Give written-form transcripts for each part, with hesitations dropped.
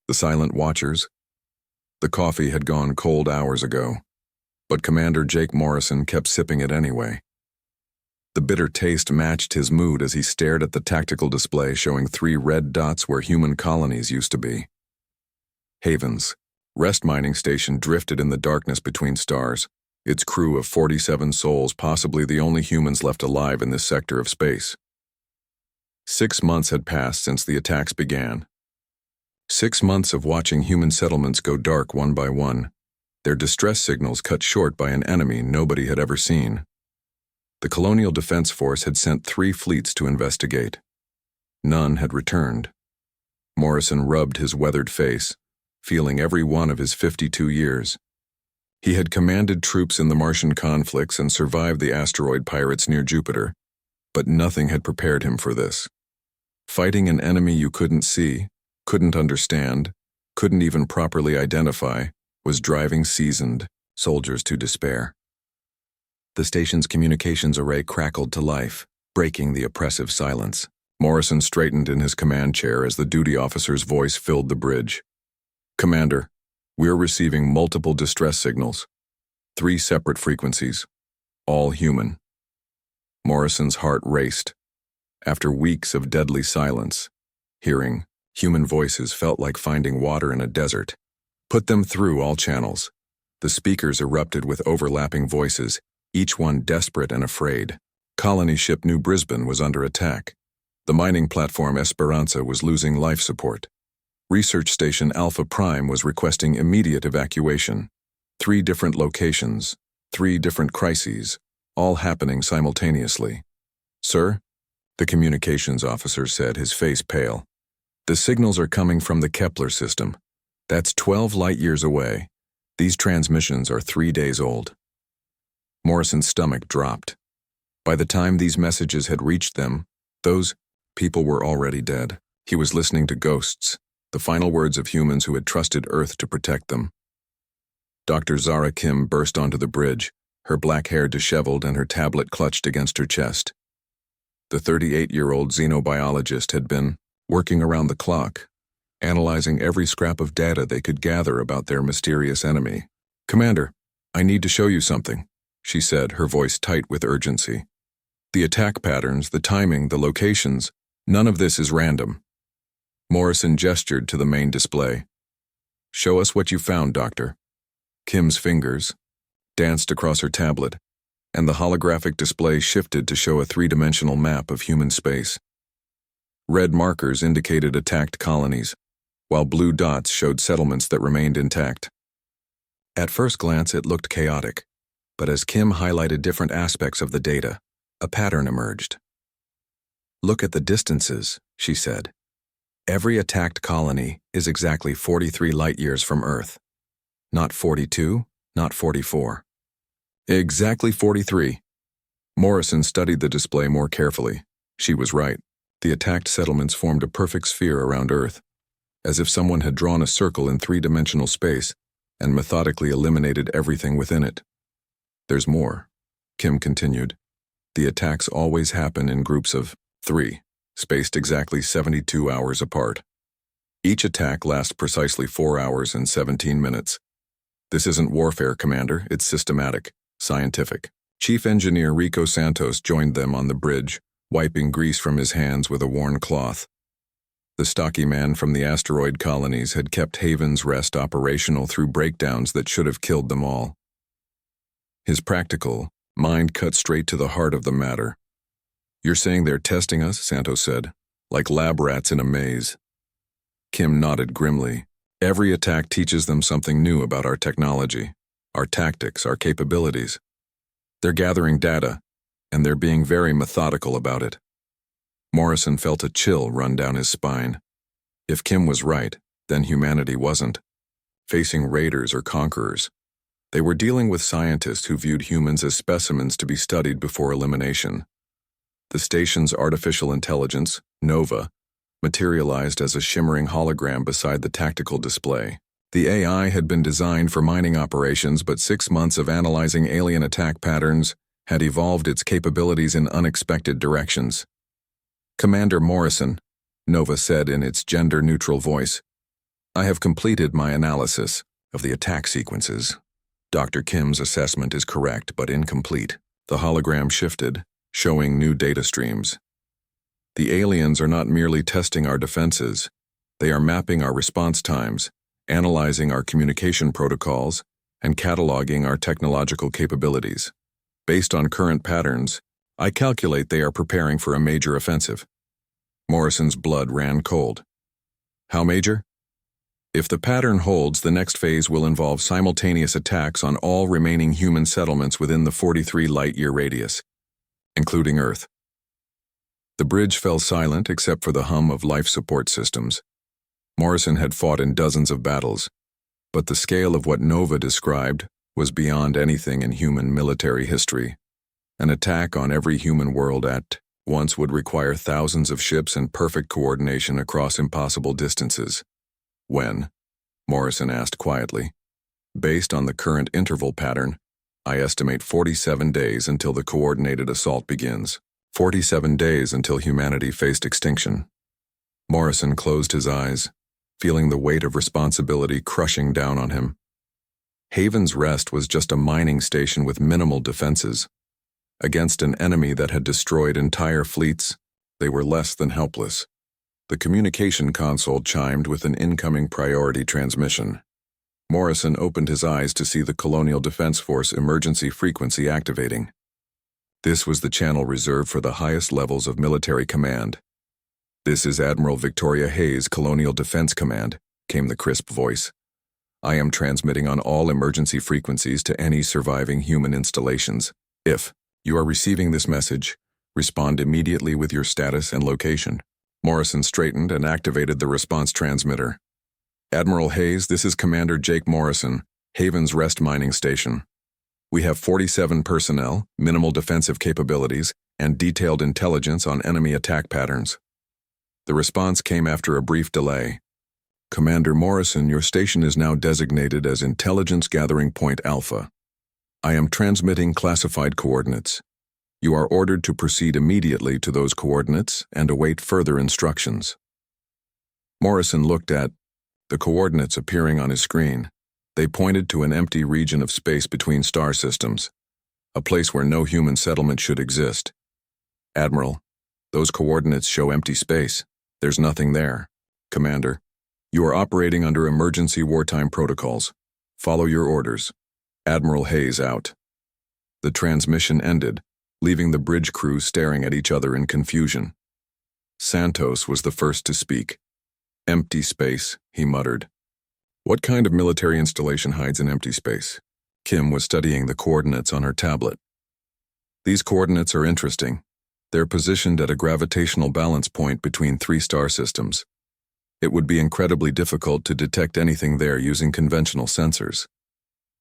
The silent watchers. The coffee had gone cold hours ago, but Commander Jake Morrison kept sipping it anyway. The bitter taste matched his mood as he stared at the tactical display showing 3 red dots where human colonies used to be. Havens, rest mining station, drifted in the darkness between stars, its crew of 47 souls possibly the only humans left alive in this sector of space. 6 months had passed since the attacks began. 6 months of watching human settlements go dark one by one, their distress signals cut short by an enemy nobody had ever seen. The Colonial Defense Force had sent 3 fleets to investigate. None had returned. Morrison rubbed his weathered face, feeling every one of his 52 years. He had commanded troops in the Martian conflicts and survived the asteroid pirates near Jupiter, but nothing had prepared him for this. Fighting an enemy you couldn't see, couldn't understand, couldn't even properly identify, was driving seasoned soldiers to despair. The station's communications array crackled to life, breaking the oppressive silence. Morrison straightened in his command chair as the duty officer's voice filled the bridge. "Commander, we're receiving multiple distress signals. 3 separate frequencies, all human." Morrison's heart raced. After weeks of deadly silence, hearing human voices felt like finding water in a desert. Put them through all channels. The speakers erupted with overlapping voices, each one desperate and afraid. Colony ship New Brisbane was under attack. The mining platform Esperanza was losing life support. Research station Alpha Prime was requesting immediate evacuation. 3 different locations, 3 different crises, all happening simultaneously. "Sir," the communications officer said, his face pale. "The signals are coming from the Kepler system. That's 12 light-years away. These transmissions are 3 days old." Morrison's stomach dropped. By the time these messages had reached them, those people were already dead. He was listening to ghosts, the final words of humans who had trusted Earth to protect them. Dr. Zara Kim burst onto the bridge, her black hair disheveled and her tablet clutched against her chest. The 38-year-old xenobiologist had been working around the clock, analyzing every scrap of data they could gather about their mysterious enemy. "Commander, I need to show you something," she said, her voice tight with urgency. "The attack patterns, the timing, the locations, none of this is random." Morrison gestured to the main display. "Show us what you found, Doctor." Kim's fingers danced across her tablet, and the holographic display shifted to show a 3-dimensional map of human space. Red markers indicated attacked colonies, while blue dots showed settlements that remained intact. At first glance, it looked chaotic, but as Kim highlighted different aspects of the data, a pattern emerged. "Look at the distances," she said. "Every attacked colony is exactly 43 light-years from Earth. Not 42, not 44. Exactly 43. Morrison studied the display more carefully. She was right. The attacked settlements formed a perfect sphere around Earth, as if someone had drawn a circle in 3-dimensional space and methodically eliminated everything within it. "There's more," Kim continued. "The attacks always happen in groups of 3, spaced exactly 72 hours apart. Each attack lasts precisely 4 hours and 17 minutes. This isn't warfare, Commander, it's systematic, scientific." Chief Engineer Rico Santos joined them on the bridge, wiping grease from his hands with a worn cloth. The stocky man from the asteroid colonies had kept Haven's Rest operational through breakdowns that should have killed them all. His practical mind cut straight to the heart of the matter. "You're saying they're testing us," Santos said, "like lab rats in a maze." Kim nodded grimly. "Every attack teaches them something new about our technology, our tactics, our capabilities. They're gathering data, and they're being very methodical about it." Morrison felt a chill run down his spine. If Kim was right, then humanity wasn't facing raiders or conquerors. They were dealing with scientists who viewed humans as specimens to be studied before elimination. The station's artificial intelligence, Nova, materialized as a shimmering hologram beside the tactical display. The AI had been designed for mining operations, but 6 months of analyzing alien attack patterns had evolved its capabilities in unexpected directions. "Commander Morrison," Nova said in its gender-neutral voice, I have completed my analysis of the attack sequences. Dr. Kim's assessment is correct but incomplete. The hologram shifted, showing new data streams. The aliens are not merely testing our defenses. They are mapping our response times, analyzing our communication protocols, and cataloging our technological capabilities. Based on current patterns, I calculate they are preparing for a major offensive. Morrison's blood ran cold. How major? If the pattern holds, the next phase will involve simultaneous attacks on all remaining human settlements within the 43 light-year radius, including Earth. The bridge fell silent except for the hum of life support systems. Morrison had fought in dozens of battles, but the scale of what Nova described was beyond anything in human military history. An attack on every human world at once would require thousands of ships and perfect coordination across impossible distances. When? Morrison asked quietly. Based on the current interval pattern, I estimate 47 days until the coordinated assault begins. 47 days until humanity faced extinction. Morrison closed his eyes, feeling the weight of responsibility crushing down on him. Haven's Rest was just a mining station with minimal defenses. Against an enemy that had destroyed entire fleets, they were less than helpless. The communication console chimed with an incoming priority transmission. Morrison opened his eyes to see the Colonial Defense Force emergency frequency activating. This was the channel reserved for the highest levels of military command. "This is Admiral Victoria Hayes, Colonial Defense Command," came the crisp voice. "I am transmitting on all emergency frequencies to any surviving human installations. If you are receiving this message, respond immediately with your status and location." Morrison straightened and activated the response transmitter. "Admiral Hayes, this is Commander Jake Morrison, Haven's Rest Mining Station. We have 47 personnel, minimal defensive capabilities, and detailed intelligence on enemy attack patterns." The response came after a brief delay. "Commander Morrison, your station is now designated as Intelligence Gathering Point Alpha. I am transmitting classified coordinates. You are ordered to proceed immediately to those coordinates and await further instructions." Morrison looked at the coordinates appearing on his screen. They pointed to an empty region of space between star systems, a place where no human settlement should exist. "Admiral, those coordinates show empty space. There's nothing there." "Commander, you are operating under emergency wartime protocols. Follow your orders." Admiral Hayes out. The transmission ended, leaving the bridge crew staring at each other in confusion. Santos was the first to speak. "Empty space," he muttered. "What kind of military installation hides in empty space?" Kim was studying the coordinates on her tablet. "These coordinates are interesting. They're positioned at a gravitational balance point between 3 star systems. It would be incredibly difficult to detect anything there using conventional sensors."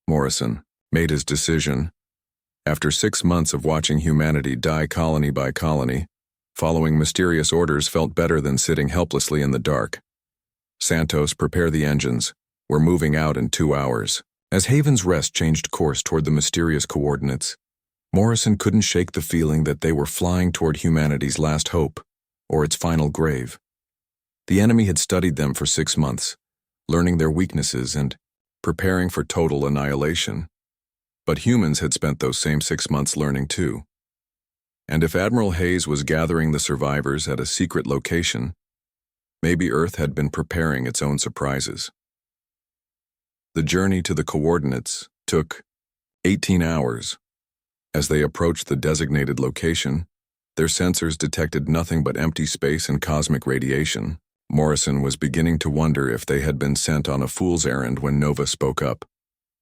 Morrison made his decision. After 6 months of watching humanity die colony by colony, following mysterious orders felt better than sitting helplessly in the dark. "Santos, prepare the engines. We're moving out in 2 hours." As Haven's Rest changed course toward the mysterious coordinates, Morrison couldn't shake the feeling that they were flying toward humanity's last hope, or its final grave. The enemy had studied them for 6 months, learning their weaknesses and preparing for total annihilation. But humans had spent those same 6 months learning too. And if Admiral Hayes was gathering the survivors at a secret location, maybe Earth had been preparing its own surprises. The journey to the coordinates took 18 hours. As they approached the designated location, their sensors detected nothing but empty space and cosmic radiation. Morrison was beginning to wonder if they had been sent on a fool's errand when Nova spoke up.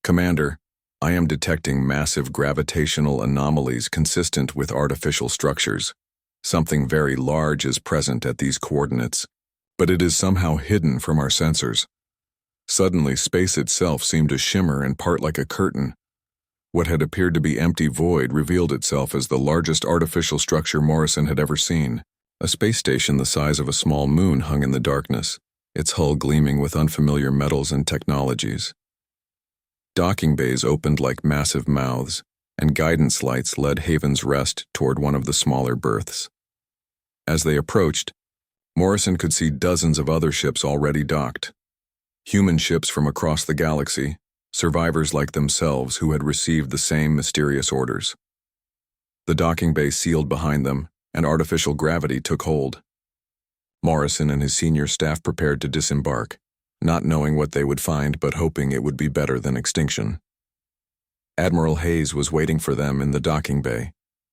"Commander, I am detecting massive gravitational anomalies consistent with artificial structures. Something very large is present at these coordinates, but it is somehow hidden from our sensors." Suddenly, space itself seemed to shimmer and part like a curtain. What had appeared to be empty void revealed itself as the largest artificial structure Morrison had ever seen. A space station the size of a small moon hung in the darkness, its hull gleaming with unfamiliar metals and technologies. Docking bays opened like massive mouths, and guidance lights led Haven's Rest toward one of the smaller berths. As they approached, Morrison could see dozens of other ships already docked. Human ships from across the galaxy, survivors like themselves who had received the same mysterious orders. The docking bay sealed behind them, and artificial gravity took hold. Morrison and his senior staff prepared to disembark, not knowing what they would find but hoping it would be better than extinction. Admiral Hayes was waiting for them in the docking bay,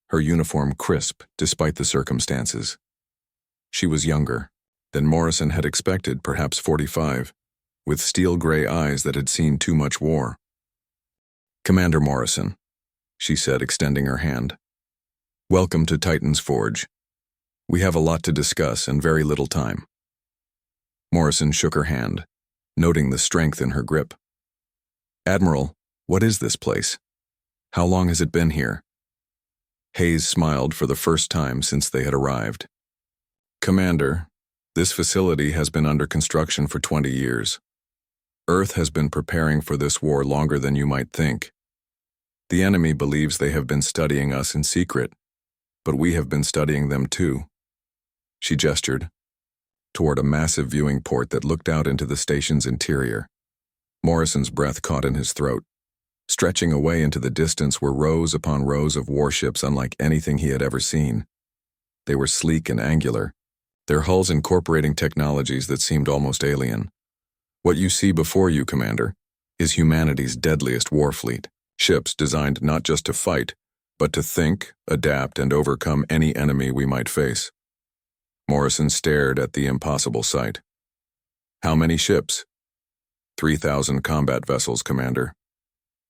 her uniform crisp despite the circumstances. She was younger than Morrison had expected, perhaps 45, with steel-gray eyes that had seen too much war. "Commander Morrison," she said, extending her hand. "Welcome to Titan's Forge. We have a lot to discuss and very little time." Morrison shook her hand, noting the strength in her grip. "Admiral, what is this place? How long has it been here?" Hayes smiled for the first time since they had arrived. "Commander, this facility has been under construction for 20 years. Earth has been preparing for this war longer than you might think. The enemy believes they have been studying us in secret, but we have been studying them too." She gestured toward a massive viewing port that looked out into the station's interior. Morrison's breath caught in his throat. Stretching away into the distance were rows upon rows of warships unlike anything he had ever seen. They were sleek and angular, their hulls incorporating technologies that seemed almost alien. "What you see before you, Commander, is humanity's deadliest war fleet, ships designed not just to fight, but to think, adapt, and overcome any enemy we might face." Morrison stared at the impossible sight. "How many ships?" 3,000 combat vessels, Commander.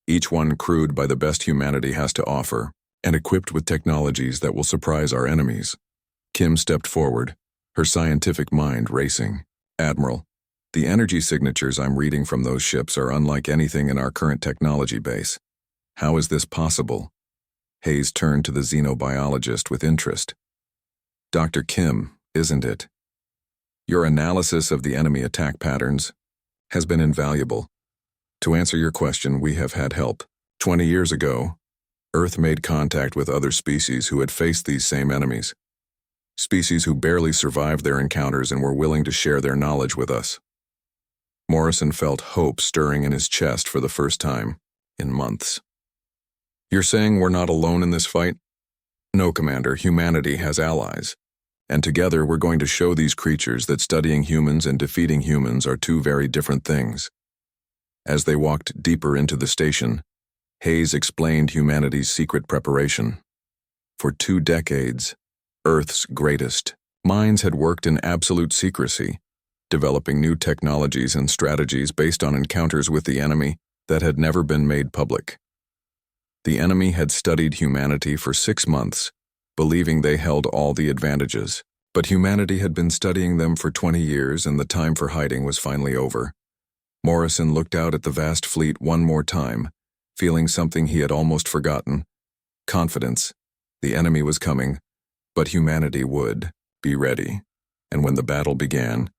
Each one crewed by the best humanity has to offer, and equipped with technologies that will surprise our enemies." Kim stepped forward, her scientific mind racing. "Admiral, the energy signatures I'm reading from those ships are unlike anything in our current technology base. How is this possible?" Hayes turned to the xenobiologist with interest. "Dr. Kim, isn't it? Your analysis of the enemy attack patterns has been invaluable. To answer your question, we have had help. 20 years ago, Earth made contact with other species who had faced these same enemies. Species who barely survived their encounters and were willing to share their knowledge with us." Morrison felt hope stirring in his chest for the first time in months. "You're saying we're not alone in this fight?" "No, Commander, humanity has allies. And together we're going to show these creatures that studying humans and defeating humans are two very different things." As they walked deeper into the station, Hayes explained humanity's secret preparation. For 2 decades, Earth's greatest minds had worked in absolute secrecy, developing new technologies and strategies based on encounters with the enemy that had never been made public. The enemy had studied humanity for 6 months, believing they held all the advantages. But humanity had been studying them for 20 years, and the time for hiding was finally over. Morrison looked out at the vast fleet one more time, feeling something he had almost forgotten. Confidence. The enemy was coming, but humanity would be ready. And when the battle began,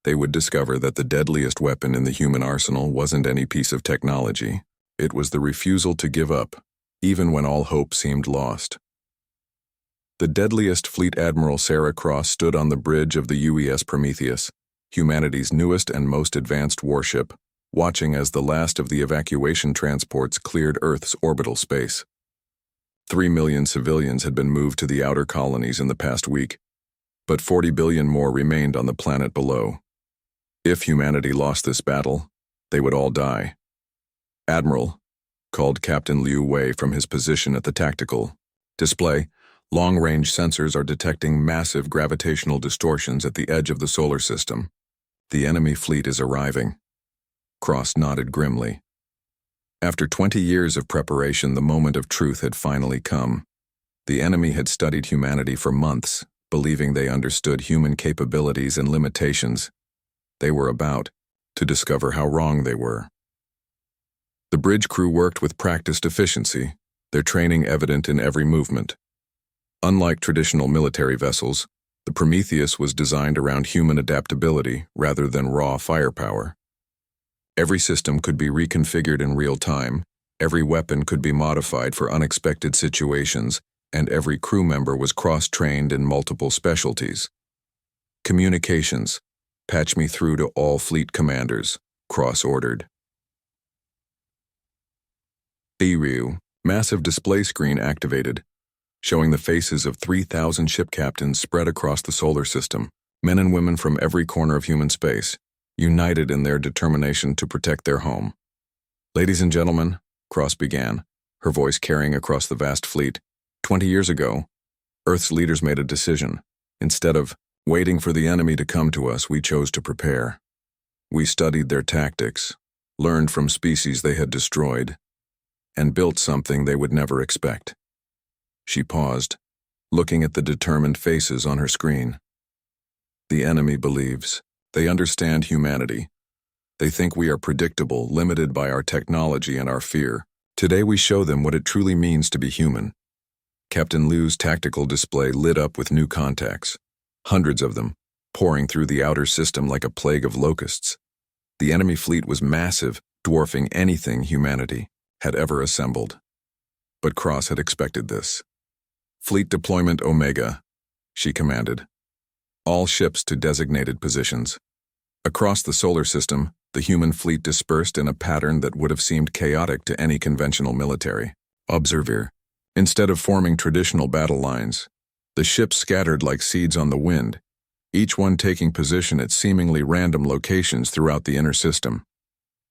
they would discover that the deadliest weapon in the human arsenal wasn't any piece of technology. It was the refusal to give up, even when all hope seemed lost. The deadliest Fleet Admiral Sarah Cross stood on the bridge of the UES Prometheus, humanity's newest and most advanced warship, watching as the last of the evacuation transports cleared Earth's orbital space. 3 million civilians had been moved to the outer colonies in the past week, but 40 billion more remained on the planet below. If humanity lost this battle, they would all die. "Admiral," called Captain Liu Wei from his position at the tactical display, "long-range sensors are detecting massive gravitational distortions at the edge of the solar system. The enemy fleet is arriving." Cross nodded grimly. After 20 years of preparation, the moment of truth had finally come. The enemy had studied humanity for months, believing they understood human capabilities and limitations. They were about to discover how wrong they were. The bridge crew worked with practiced efficiency, their training evident in every movement. Unlike traditional military vessels, the Prometheus was designed around human adaptability rather than raw firepower. Every system could be reconfigured in real time, every weapon could be modified for unexpected situations, and every crew member was cross-trained in multiple specialties. "Communications. Patch me through to all fleet commanders," Cross ordered. Diru, massive display screen activated, showing the faces of 3,000 ship captains spread across the solar system, men and women from every corner of human space, united in their determination to protect their home. Ladies and gentlemen, Cross began, her voice carrying across the vast fleet. 20 years ago, Earth's leaders made a decision. Instead of waiting for the enemy to come to us, we chose to prepare. We studied their tactics, learned from species they had destroyed, and built something they would never expect. She paused, looking at the determined faces on her screen. The enemy believes. They understand humanity. They think we are predictable, limited by our technology and our fear. Today we show them what it truly means to be human. Captain Liu's tactical display lit up with new contacts, hundreds of them, pouring through the outer system like a plague of locusts. The enemy fleet was massive, dwarfing anything humanity had ever assembled. But Cross had expected this. Fleet deployment Omega, she commanded. All ships to designated positions. Across the solar system, the human fleet dispersed in a pattern that would have seemed chaotic to any conventional military. Observer. Instead of forming traditional battle lines, the ships scattered like seeds on the wind, each one taking position at seemingly random locations throughout the inner system.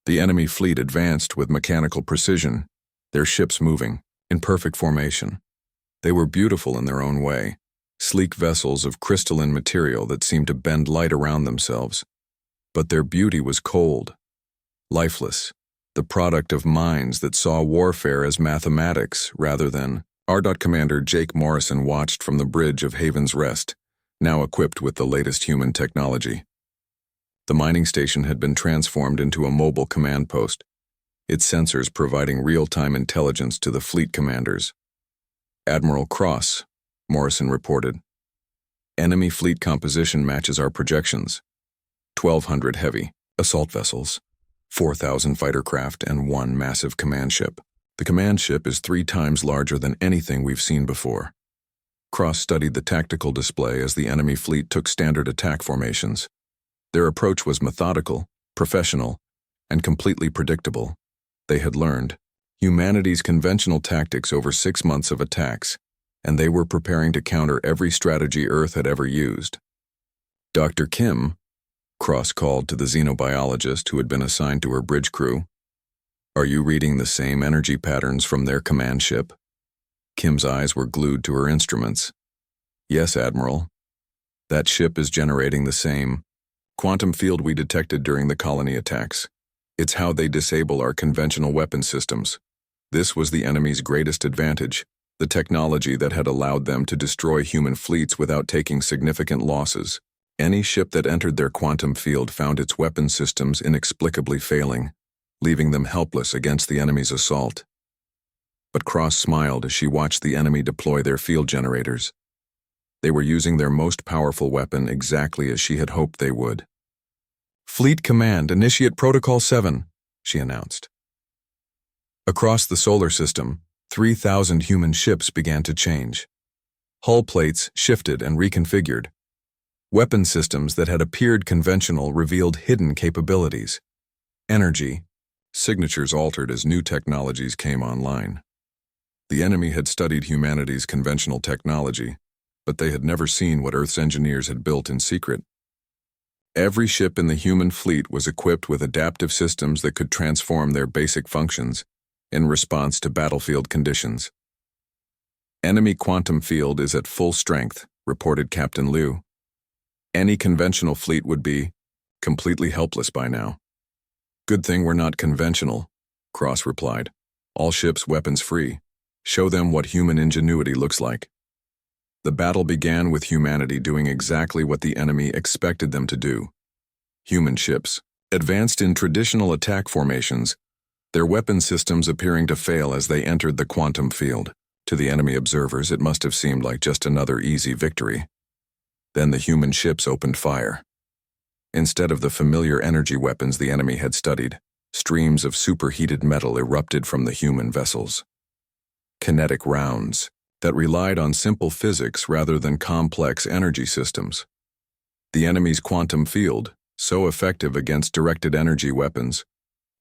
The enemy fleet advanced with mechanical precision, their ships moving, in perfect formation. They were beautiful in their own way, sleek vessels of crystalline material that seemed to bend light around themselves. But their beauty was cold, lifeless, the product of minds that saw warfare as mathematics rather than. Commander Jake Morrison watched from the bridge of Haven's Rest, now equipped with the latest human technology. The mining station had been transformed into a mobile command post, its sensors providing real-time intelligence to the fleet commanders. Admiral Cross, Morrison reported. Enemy fleet composition matches our projections. 1,200 heavy assault vessels, 4,000 fighter craft, and 1 massive command ship. The command ship is 3 times larger than anything we've seen before. Cross studied the tactical display as the enemy fleet took standard attack formations. Their approach was methodical, professional, and completely predictable. They had learned humanity's conventional tactics over 6 months of attacks, and they were preparing to counter every strategy Earth had ever used. Dr. Kim, Cross called to the xenobiologist who had been assigned to her bridge crew. Are you reading the same energy patterns from their command ship? Kim's eyes were glued to her instruments. Yes, Admiral. That ship is generating the same quantum field we detected during the colony attacks. It's how they disable our conventional weapon systems. This was the enemy's greatest advantage, the technology that had allowed them to destroy human fleets without taking significant losses. Any ship that entered their quantum field found its weapon systems inexplicably failing, leaving them helpless against the enemy's assault. But Cross smiled as she watched the enemy deploy their field generators. They were using their most powerful weapon exactly as she had hoped they would. Fleet Command, initiate Protocol 7, she announced. Across the solar system, 3,000 human ships began to change. Hull plates shifted and reconfigured. Weapon systems that had appeared conventional revealed hidden capabilities. Energy, signatures altered as new technologies came online. The enemy had studied humanity's conventional technology, but they had never seen what Earth's engineers had built in secret. Every ship in the human fleet was equipped with adaptive systems that could transform their basic functions in response to battlefield conditions. Enemy quantum field is at full strength, reported Captain Liu. Any conventional fleet would be completely helpless by now. Good thing we're not conventional, Cross replied. All ships weapons free. Show them what human ingenuity looks like. The battle began with humanity doing exactly what the enemy expected them to do. Human ships advanced in traditional attack formations, their weapon systems appearing to fail as they entered the quantum field. To the enemy observers, it must have seemed like just another easy victory. Then the human ships opened fire. Instead of the familiar energy weapons the enemy had studied, streams of superheated metal erupted from the human vessels. Kinetic rounds that relied on simple physics rather than complex energy systems. The enemy's quantum field, so effective against directed energy weapons,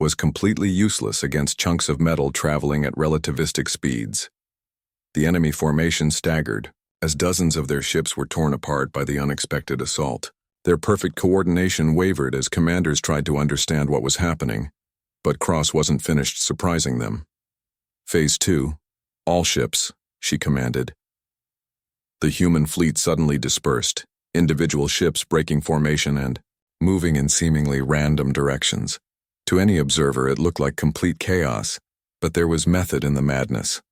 was completely useless against chunks of metal traveling at relativistic speeds. The enemy formation staggered, as dozens of their ships were torn apart by the unexpected assault. Their perfect coordination wavered as commanders tried to understand what was happening, but Cross wasn't finished surprising them. Phase 2, all ships, she commanded. The human fleet suddenly dispersed, individual ships breaking formation and moving in seemingly random directions. To any observer, it looked like complete chaos, but there was method in the madness.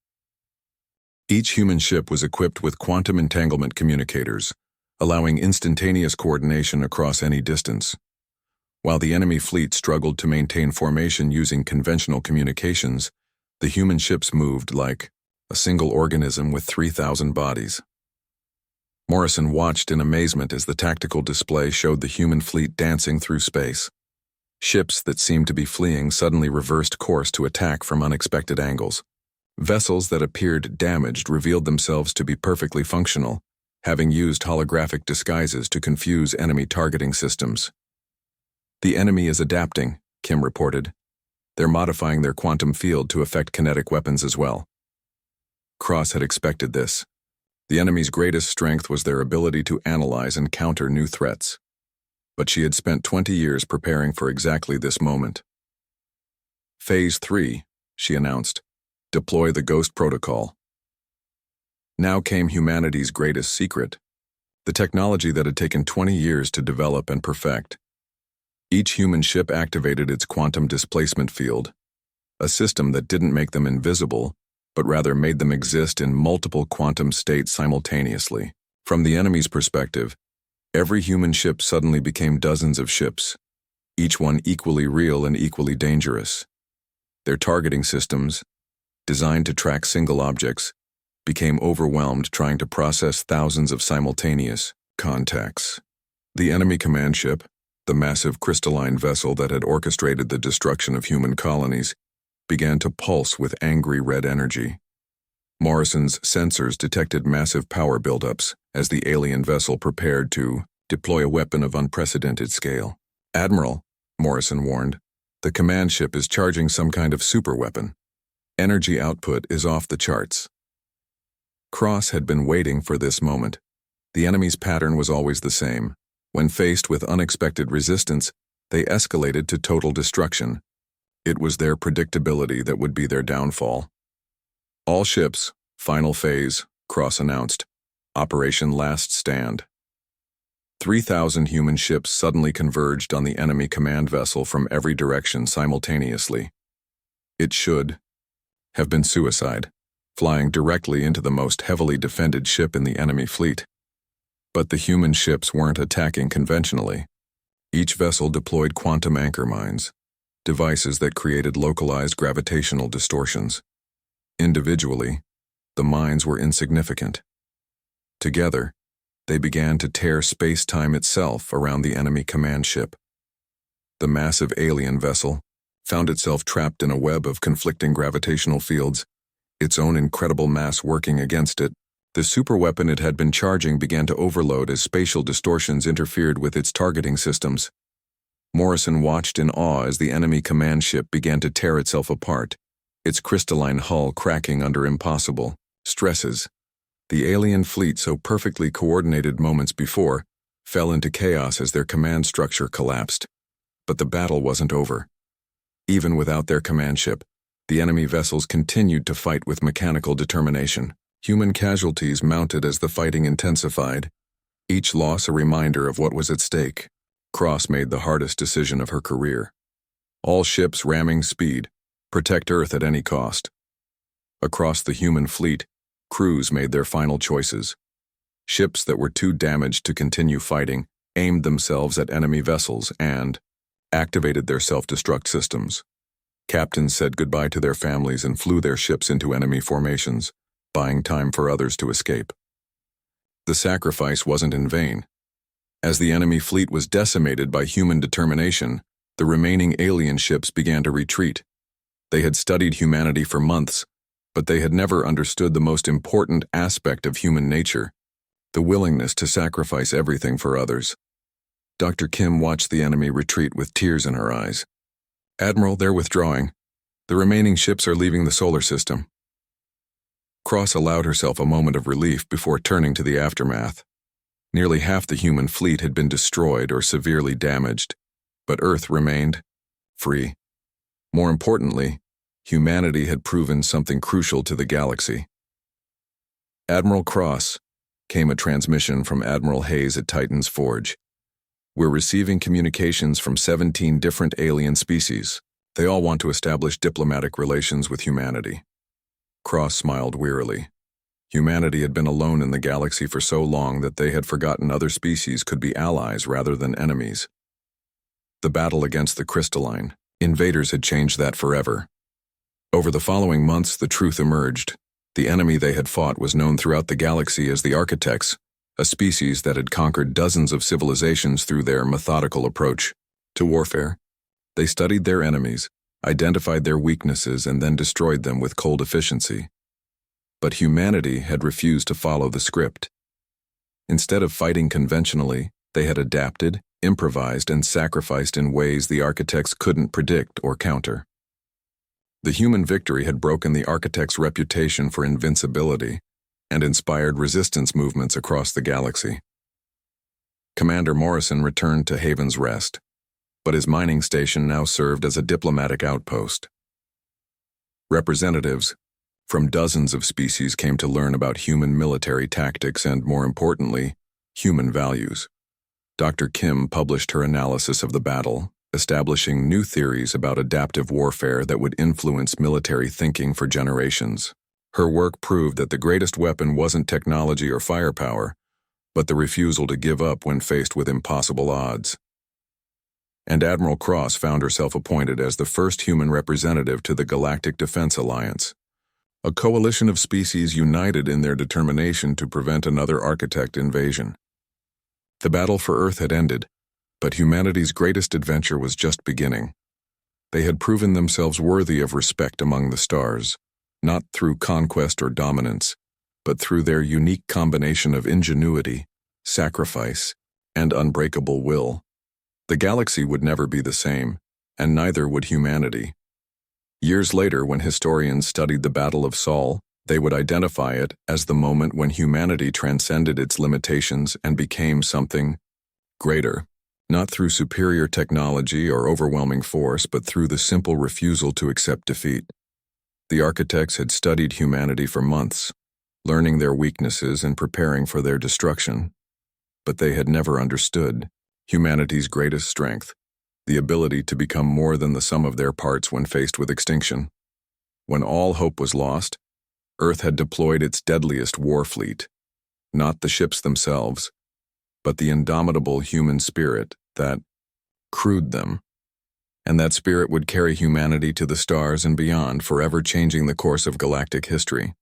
Each human ship was equipped with quantum entanglement communicators, allowing instantaneous coordination across any distance. While the enemy fleet struggled to maintain formation using conventional communications, the human ships moved like a single organism with 3,000 bodies. Morrison watched in amazement as the tactical display showed the human fleet dancing through space. Ships that seemed to be fleeing suddenly reversed course to attack from unexpected angles. Vessels that appeared damaged revealed themselves to be perfectly functional, having used holographic disguises to confuse enemy targeting systems. "The enemy is adapting," Kim reported. "They're modifying their quantum field to affect kinetic weapons as well." Cross had expected this. The enemy's greatest strength was their ability to analyze and counter new threats. But she had spent 20 years preparing for exactly this moment. "Phase 3, she announced. "Deploy the Ghost Protocol." Now came humanity's greatest secret, the technology that had taken 20 years to develop and perfect. Each human ship activated its quantum displacement field, a system that didn't make them invisible, but rather made them exist in multiple quantum states simultaneously. From the enemy's perspective, every human ship suddenly became dozens of ships, each one equally real and equally dangerous. Their targeting systems, designed to track single objects, became overwhelmed trying to process thousands of simultaneous contacts. The enemy command ship, the massive crystalline vessel that had orchestrated the destruction of human colonies, began to pulse with angry red energy. Morrison's sensors detected massive power buildups as the alien vessel prepared to deploy a weapon of unprecedented scale. "Admiral," Morrison warned, "the command ship is charging some kind of superweapon. Energy output is off the charts." Cross had been waiting for this moment. The enemy's pattern was always the same. When faced with unexpected resistance, they escalated to total destruction. It was their predictability that would be their downfall. "All ships, final phase," Cross announced. "Operation Last Stand." 3,000 human ships suddenly converged on the enemy command vessel from every direction simultaneously. It should have been suicide, flying directly into the most heavily defended ship in the enemy fleet. But the human ships weren't attacking conventionally. Each vessel deployed quantum anchor mines, devices that created localized gravitational distortions. Individually, the mines were insignificant. Together, they began to tear space-time itself around the enemy command ship. The massive alien vessel found itself trapped in a web of conflicting gravitational fields, its own incredible mass working against it. The superweapon it had been charging began to overload as spatial distortions interfered with its targeting systems. Morrison watched in awe as the enemy command ship began to tear itself apart, its crystalline hull cracking under impossible stresses. The alien fleet, so perfectly coordinated moments before, fell into chaos as their command structure collapsed. But the battle wasn't over. Even without their command ship, the enemy vessels continued to fight with mechanical determination. Human casualties mounted as the fighting intensified, each loss a reminder of what was at stake. Cross made the hardest decision of her career. All ships ramming speed, protect Earth at any cost. Across the human fleet, crews made their final choices. Ships that were too damaged to continue fighting aimed themselves at enemy vessels and activated their self-destruct systems. Captains said goodbye to their families and flew their ships into enemy formations, buying time for others to escape. The sacrifice wasn't in vain. As the enemy fleet was decimated by human determination, the remaining alien ships began to retreat. They had studied humanity for months, but they had never understood the most important aspect of human nature, the willingness to sacrifice everything for others. Dr. Kim watched the enemy retreat with tears in her eyes. "Admiral, they're withdrawing. The remaining ships are leaving the solar system." Cross allowed herself a moment of relief before turning to the aftermath. Nearly half the human fleet had been destroyed or severely damaged, but Earth remained free. More importantly, humanity had proven something crucial to the galaxy. "Admiral Cross," came a transmission from Admiral Hayes at Titan's Forge. "We're receiving communications from 17 different alien species. They all want to establish diplomatic relations with humanity." Cross smiled wearily. Humanity had been alone in the galaxy for so long that they had forgotten other species could be allies rather than enemies. The battle against the crystalline invaders had changed that forever. Over the following months, the truth emerged. The enemy they had fought was known throughout the galaxy as the Architects, a species that had conquered dozens of civilizations through their methodical approach to warfare. They studied their enemies, identified their weaknesses, and then destroyed them with cold efficiency. But humanity had refused to follow the script. Instead of fighting conventionally, they had adapted, improvised, and sacrificed in ways the Architects couldn't predict or counter. The human victory had broken the Architects' reputation for invincibility and inspired resistance movements across the galaxy. Commander Morrison returned to Haven's Rest, but his mining station now served as a diplomatic outpost. Representatives from dozens of species came to learn about human military tactics and, more importantly, human values. Dr. Kim published her analysis of the battle, establishing new theories about adaptive warfare that would influence military thinking for generations. Her work proved that the greatest weapon wasn't technology or firepower, but the refusal to give up when faced with impossible odds. And Admiral Cross found herself appointed as the first human representative to the Galactic Defense Alliance, a coalition of species united in their determination to prevent another Architect invasion. The battle for Earth had ended, but humanity's greatest adventure was just beginning. They had proven themselves worthy of respect among the stars, not through conquest or dominance, but through their unique combination of ingenuity, sacrifice, and unbreakable will. The galaxy would never be the same, and neither would humanity. Years later, when historians studied the Battle of Sol, they would identify it as the moment when humanity transcended its limitations and became something greater. Not through superior technology or overwhelming force, but through the simple refusal to accept defeat. The Architects had studied humanity for months, learning their weaknesses and preparing for their destruction. But they had never understood humanity's greatest strength, the ability to become more than the sum of their parts when faced with extinction. When all hope was lost, Earth had deployed its deadliest war fleet, not the ships themselves, but the indomitable human spirit that crewed them. And that spirit would carry humanity to the stars and beyond, forever changing the course of galactic history.